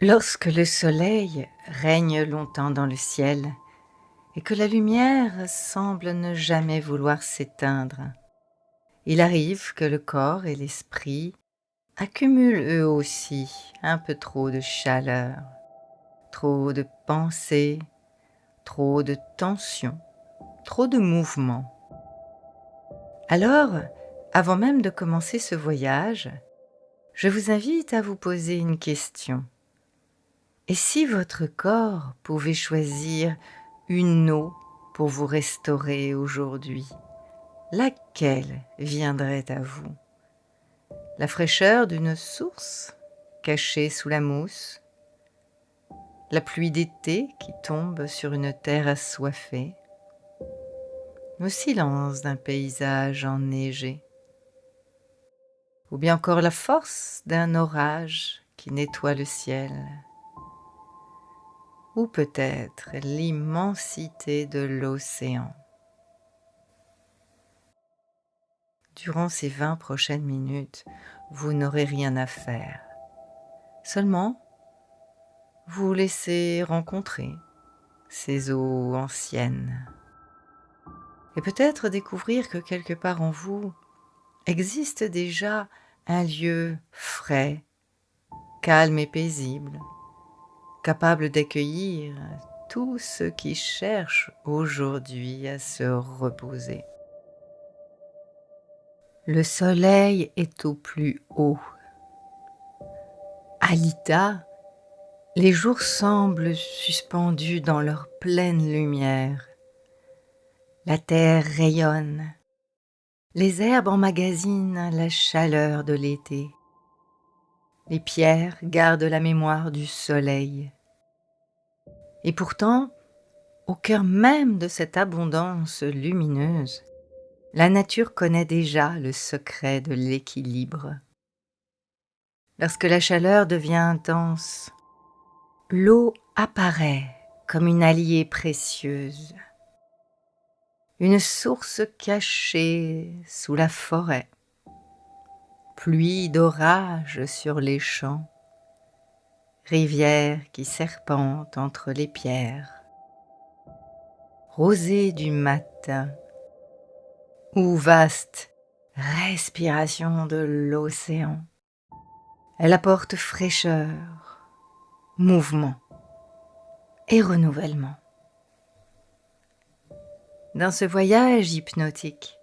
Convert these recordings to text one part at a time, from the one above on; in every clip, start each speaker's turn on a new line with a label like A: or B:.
A: Lorsque le soleil règne longtemps dans le ciel et que la lumière semble ne jamais vouloir s'éteindre, il arrive que le corps et l'esprit accumulent eux aussi un peu trop de chaleur, trop de pensées, trop de tension, trop de mouvement. Alors, avant même de commencer ce voyage, je vous invite à vous poser une question. Et si votre corps pouvait choisir une eau pour vous restaurer aujourd'hui, laquelle viendrait à vous? La fraîcheur d'une source cachée sous la mousse? La pluie d'été qui tombe sur une terre assoiffée? Le silence d'un paysage enneigé? Ou bien encore la force d'un orage qui nettoie le ciel? Ou peut-être l'immensité de l'océan? Durant ces 20 prochaines minutes, vous n'aurez rien à faire. Seulement, vous laissez rencontrer ces eaux anciennes. Et peut-être découvrir que quelque part en vous existe déjà un lieu frais, calme et paisible, capable d'accueillir tous ceux qui cherchent aujourd'hui à se reposer. Le soleil est au plus haut. À l'Ita, les jours semblent suspendus dans leur pleine lumière. La terre rayonne. Les herbes emmagasinent la chaleur de l'été. Les pierres gardent la mémoire du soleil. Et pourtant, au cœur même de cette abondance lumineuse, la nature connaît déjà le secret de l'équilibre. Lorsque la chaleur devient intense, l'eau apparaît comme une alliée précieuse, une source cachée sous la forêt, pluie d'orage sur les champs, rivière qui serpente entre les pierres, rosée du matin ou vaste respiration de l'océan. Elle apporte fraîcheur, mouvement et renouvellement. Dans ce voyage hypnotique,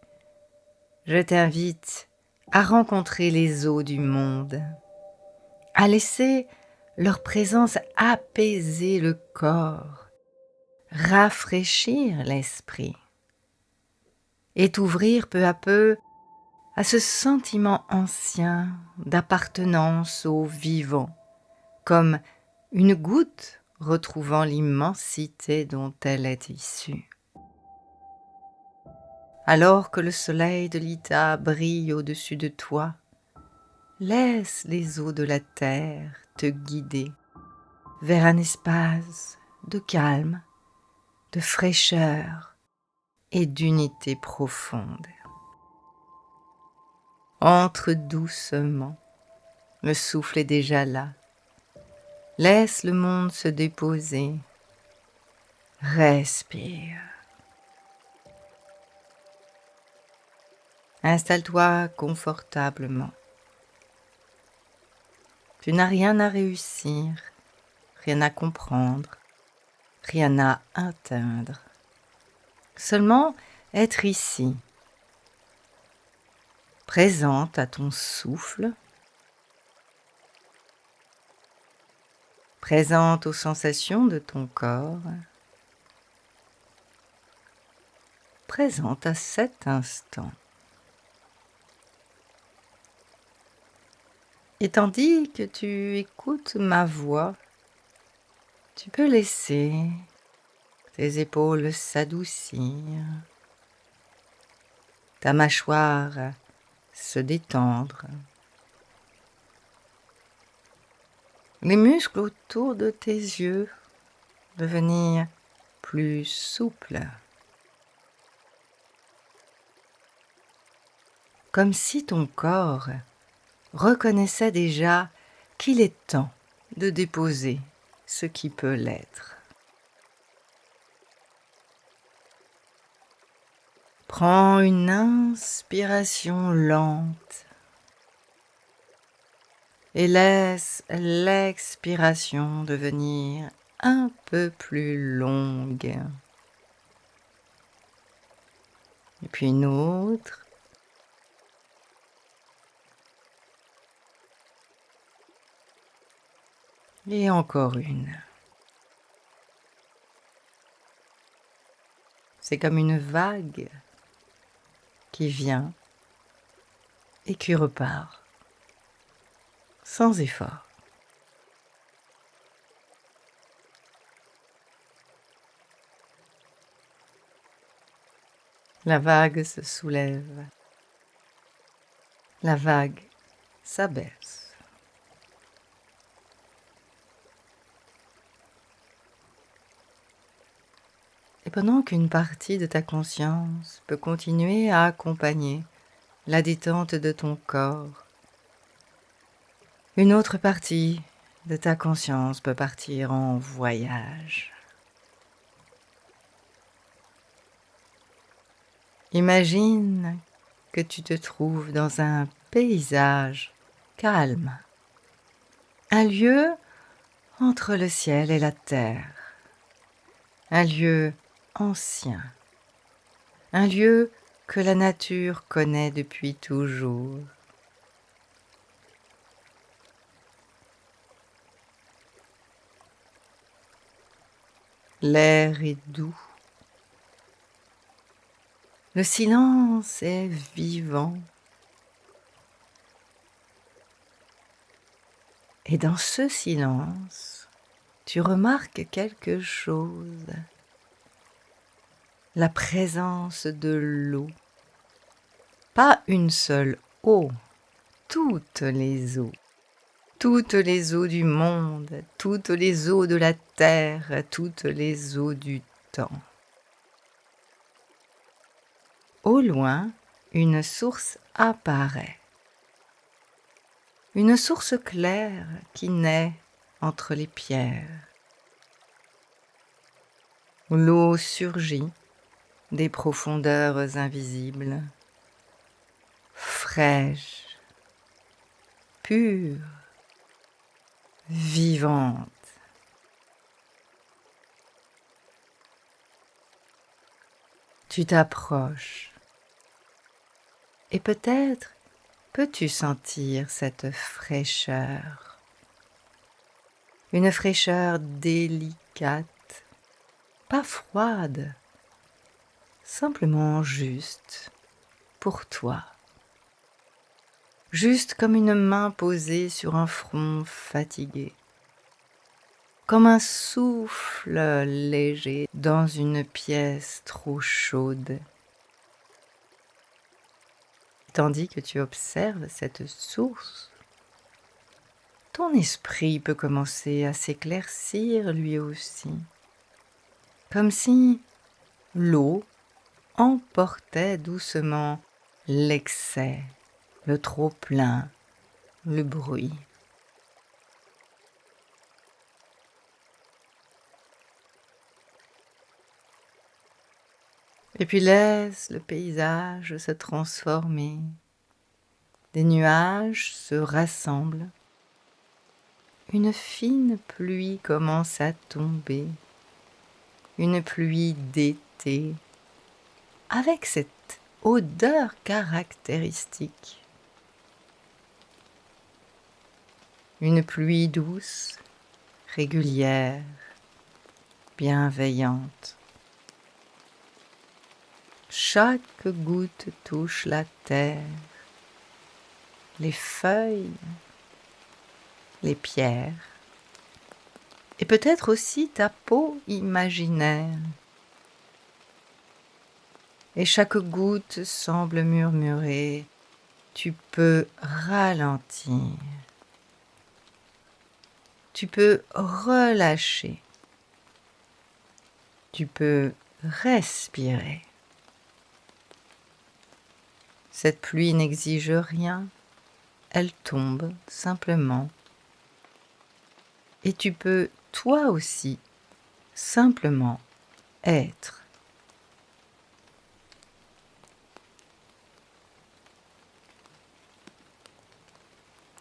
A: je t'invite à rencontrer les eaux du monde, à laisser leur présence apaiser le corps, rafraîchir l'esprit et t'ouvrir peu à peu à ce sentiment ancien d'appartenance au vivant, comme une goutte retrouvant l'immensité dont elle est issue. Alors que le soleil de l'Ita brille au-dessus de toi, laisse les eaux de la terre te guider vers un espace de calme, de fraîcheur et d'unité profonde. Entre doucement, le souffle est déjà là. Laisse le monde se déposer. Respire. Installe-toi confortablement. Tu n'as rien à réussir, rien à comprendre, rien à atteindre. Seulement être ici, présente à ton souffle, présente aux sensations de ton corps, présente à cet instant. Et tandis que tu écoutes ma voix, tu peux laisser tes épaules s'adoucir, ta mâchoire se détendre, les muscles autour de tes yeux devenir plus souples, comme si ton corps reconnaissait déjà qu'il est temps de déposer ce qui peut l'être. Prends une inspiration lente et laisse l'expiration devenir un peu plus longue. Et puis une autre. Et encore une. C'est comme une vague qui vient et qui repart, sans effort. La vague se soulève, la vague s'abaisse. Et pendant qu'une partie de ta conscience peut continuer à accompagner la détente de ton corps, une autre partie de ta conscience peut partir en voyage. Imagine que tu te trouves dans un paysage calme, un lieu entre le ciel et la terre, un lieu ancien, un lieu que la nature connaît depuis toujours. L'air est doux, le silence est vivant. Et dans ce silence, tu remarques quelque chose, la présence de l'eau. Pas une seule eau, toutes les eaux. Toutes les eaux du monde, toutes les eaux de la terre, toutes les eaux du temps. Au loin, une source apparaît. Une source claire qui naît entre les pierres. L'eau surgit des profondeurs invisibles, fraîche, pure, vivante. Tu t'approches et peut-être peux-tu sentir cette fraîcheur, une fraîcheur délicate, pas froide, simplement juste pour toi. Juste comme une main posée sur un front fatigué, comme un souffle léger dans une pièce trop chaude. Tandis que tu observes cette source, ton esprit peut commencer à s'éclaircir lui aussi, comme si l'eau emportait doucement l'excès, le trop-plein, le bruit. Et puis laisse le paysage se transformer. Des nuages se rassemblent. Une fine pluie commence à tomber. Une pluie d'été, avec cette odeur caractéristique. Une pluie douce, régulière, bienveillante. Chaque goutte touche la terre, les feuilles, les pierres, et peut-être aussi ta peau imaginaire. Et chaque goutte semble murmurer « Tu peux ralentir, tu peux relâcher, tu peux respirer. » Cette pluie n'exige rien, elle tombe simplement. Et tu peux, toi aussi, simplement être.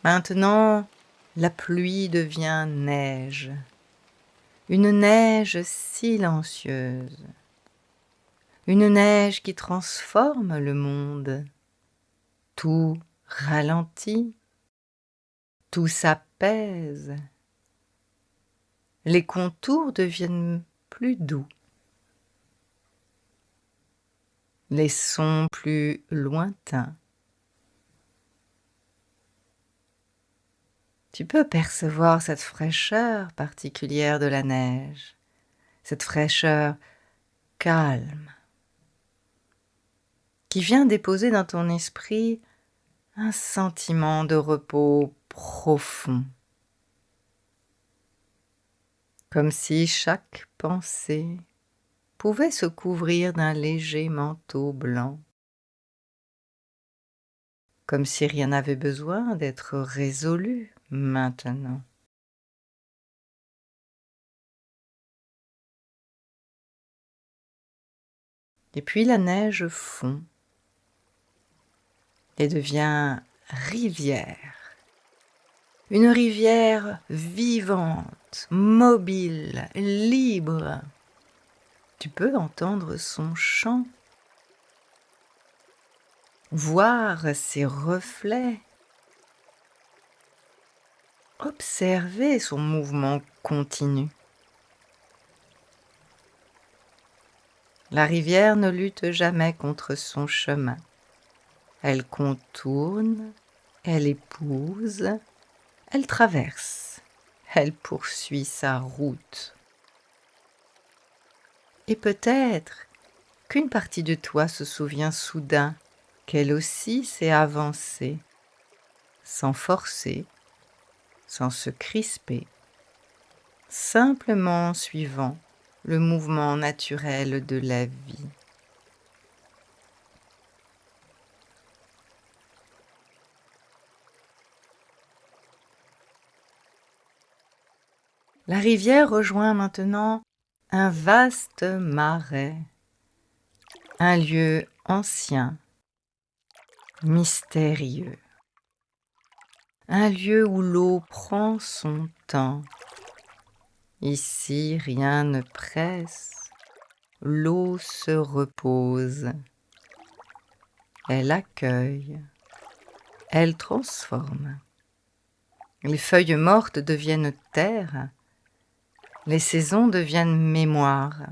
A: Maintenant, la pluie devient neige, une neige silencieuse, une neige qui transforme le monde. Tout ralentit, tout s'apaise, les contours deviennent plus doux, les sons plus lointains. Tu peux percevoir cette fraîcheur particulière de la neige, cette fraîcheur calme, qui vient déposer dans ton esprit un sentiment de repos profond, comme si chaque pensée pouvait se couvrir d'un léger manteau blanc, comme si rien n'avait besoin d'être résolu maintenant. Et puis la neige fond et devient rivière. Une rivière vivante, mobile, libre. Tu peux entendre son chant, voir ses reflets, observer son mouvement continu. La rivière ne lutte jamais contre son chemin. Elle contourne, elle épouse, elle traverse, elle poursuit sa route. Et peut-être qu'une partie de toi se souvient soudain qu'elle aussi s'est avancée, sans forcer, sans se crisper, simplement en suivant le mouvement naturel de la vie. La rivière rejoint maintenant un vaste marais, un lieu ancien, mystérieux, un lieu où l'eau prend son temps. Ici, rien ne presse, l'eau se repose, elle accueille, elle transforme. Les feuilles mortes deviennent terre, les saisons deviennent mémoire.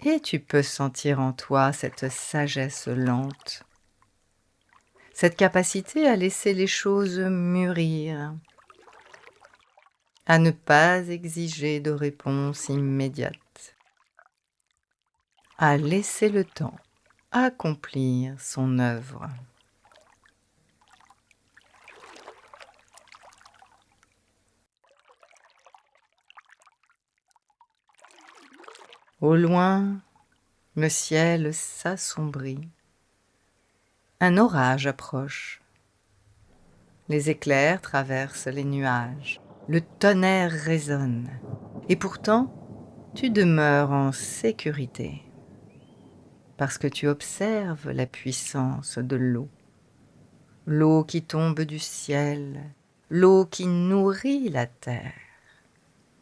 A: Et tu peux sentir en toi cette sagesse lente, cette capacité à laisser les choses mûrir, à ne pas exiger de réponse immédiate, à laisser le temps accomplir son œuvre. Au loin, le ciel s'assombrit. Un orage approche. Les éclairs traversent les nuages. Le tonnerre résonne. Et pourtant, tu demeures en sécurité. Parce que tu observes la puissance de l'eau. L'eau qui tombe du ciel. L'eau qui nourrit la terre.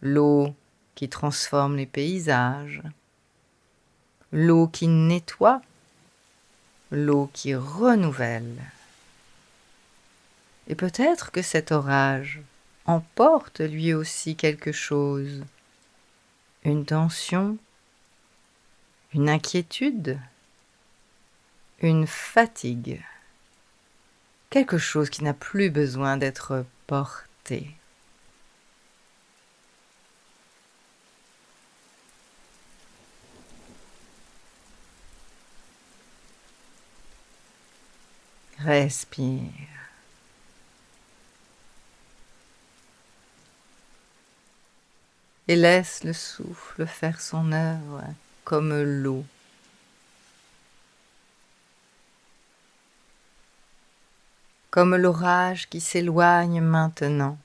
A: L'eau qui transforme les paysages. L'eau qui nettoie. L'eau qui renouvelle. Et peut-être que cet orage emporte lui aussi quelque chose, une tension, une inquiétude, une fatigue, quelque chose qui n'a plus besoin d'être porté. Respire. Et laisse le souffle faire son œuvre comme l'eau. Comme l'orage qui s'éloigne maintenant.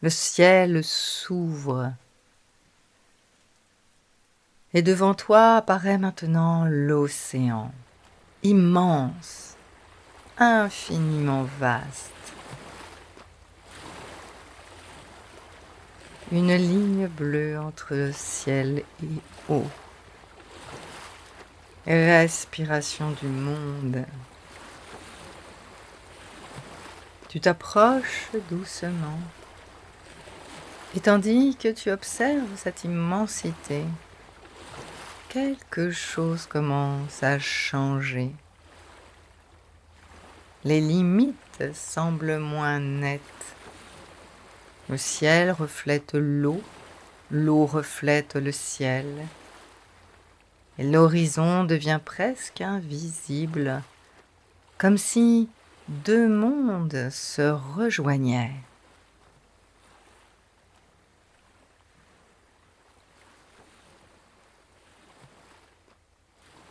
A: Le ciel s'ouvre. Et devant toi apparaît maintenant l'océan, immense, infiniment vaste. Une ligne bleue entre le ciel et eau. Respiration du monde. Tu t'approches doucement. Et tandis que tu observes cette immensité, quelque chose commence à changer. Les limites semblent moins nettes. Le ciel reflète l'eau, l'eau reflète le ciel. Et l'horizon devient presque invisible, comme si deux mondes se rejoignaient.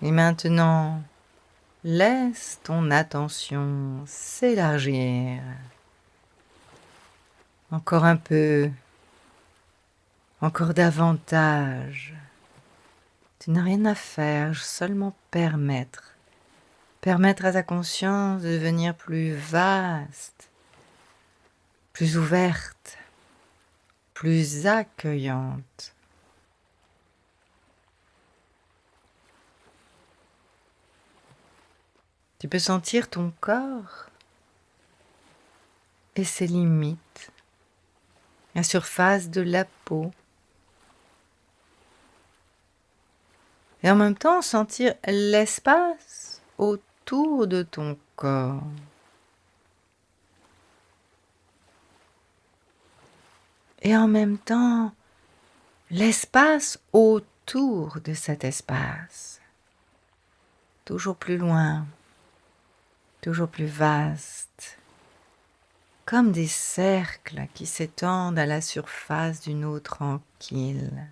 A: Et maintenant, laisse ton attention s'élargir. Encore un peu, encore davantage. Tu n'as rien à faire, seulement permettre. Permettre à ta conscience de devenir plus vaste, plus ouverte, plus accueillante. Tu peux sentir ton corps et ses limites, la surface de la peau. Et en même temps sentir l'espace autour de ton corps. Et en même temps, l'espace autour de cet espace. Toujours plus loin, toujours plus vaste. Comme des cercles qui s'étendent à la surface d'une eau tranquille.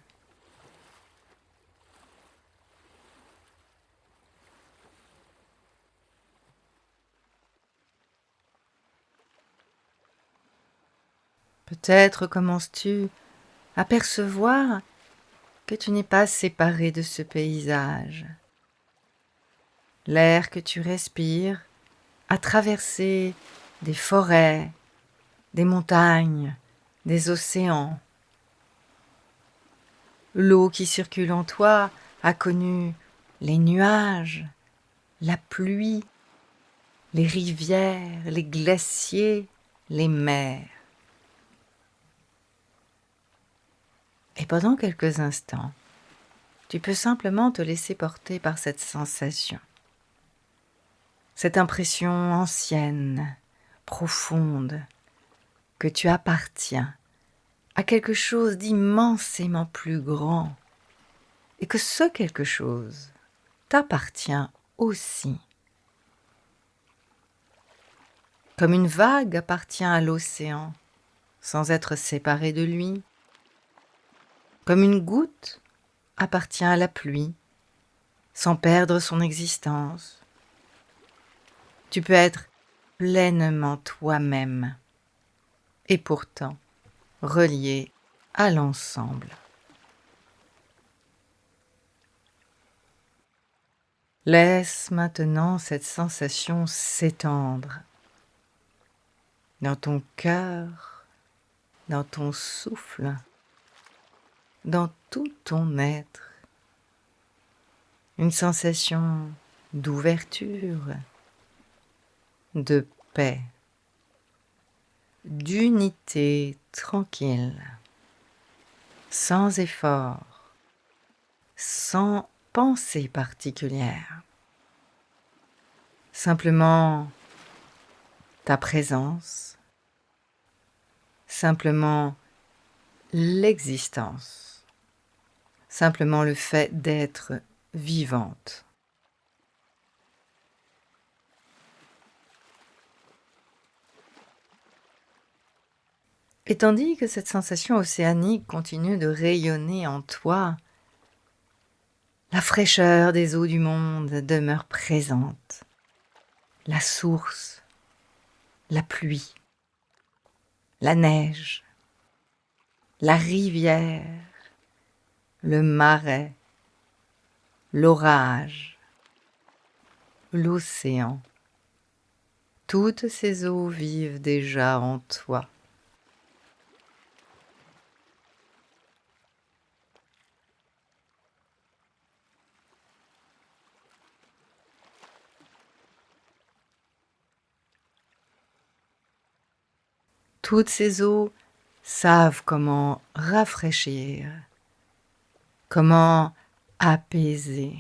A: Peut-être commences-tu à percevoir que tu n'es pas séparé de ce paysage. L'air que tu respires a traversé des forêts, des montagnes, des océans. L'eau qui circule en toi a connu les nuages, la pluie, les rivières, les glaciers, les mers. Et pendant quelques instants, tu peux simplement te laisser porter par cette sensation. Cette impression ancienne, profonde, que tu appartiens à quelque chose d'immensément plus grand et que ce quelque chose t'appartient aussi. Comme une vague appartient à l'océan sans être séparée de lui, comme une goutte appartient à la pluie sans perdre son existence. Tu peux être pleinement toi-même et pourtant relié à l'ensemble. Laisse maintenant cette sensation s'étendre dans ton cœur, dans ton souffle, dans tout ton être. Une sensation d'ouverture, de paix, d'unité tranquille, sans effort, sans pensée particulière. Simplement ta présence, simplement l'existence, simplement le fait d'être vivante. Et tandis que cette sensation océanique continue de rayonner en toi, la fraîcheur des eaux du monde demeure présente. La source, la pluie, la neige, la rivière, le marais, l'orage, l'océan. Toutes ces eaux vivent déjà en toi. Toutes ces eaux savent comment rafraîchir, comment apaiser,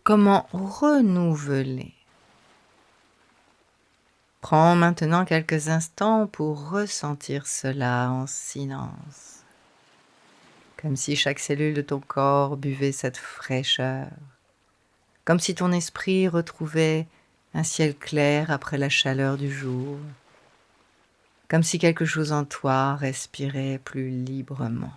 A: comment renouveler. Prends maintenant quelques instants pour ressentir cela en silence, comme si chaque cellule de ton corps buvait cette fraîcheur, comme si ton esprit retrouvait un ciel clair après la chaleur du jour, comme si quelque chose en toi respirait plus librement.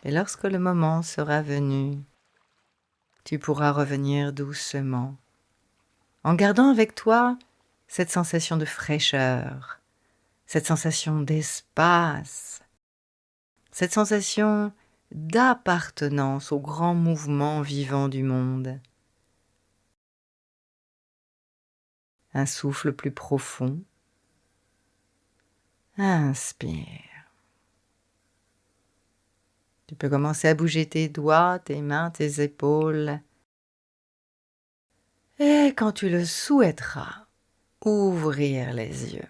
A: Et lorsque le moment sera venu, tu pourras revenir doucement, en gardant avec toi cette sensation de fraîcheur, cette sensation d'espace, cette sensation d'appartenance au grand mouvement vivant du monde. Un souffle plus profond. Inspire. Tu peux commencer à bouger tes doigts, tes mains, tes épaules. Et quand tu le souhaiteras, ouvrir les yeux.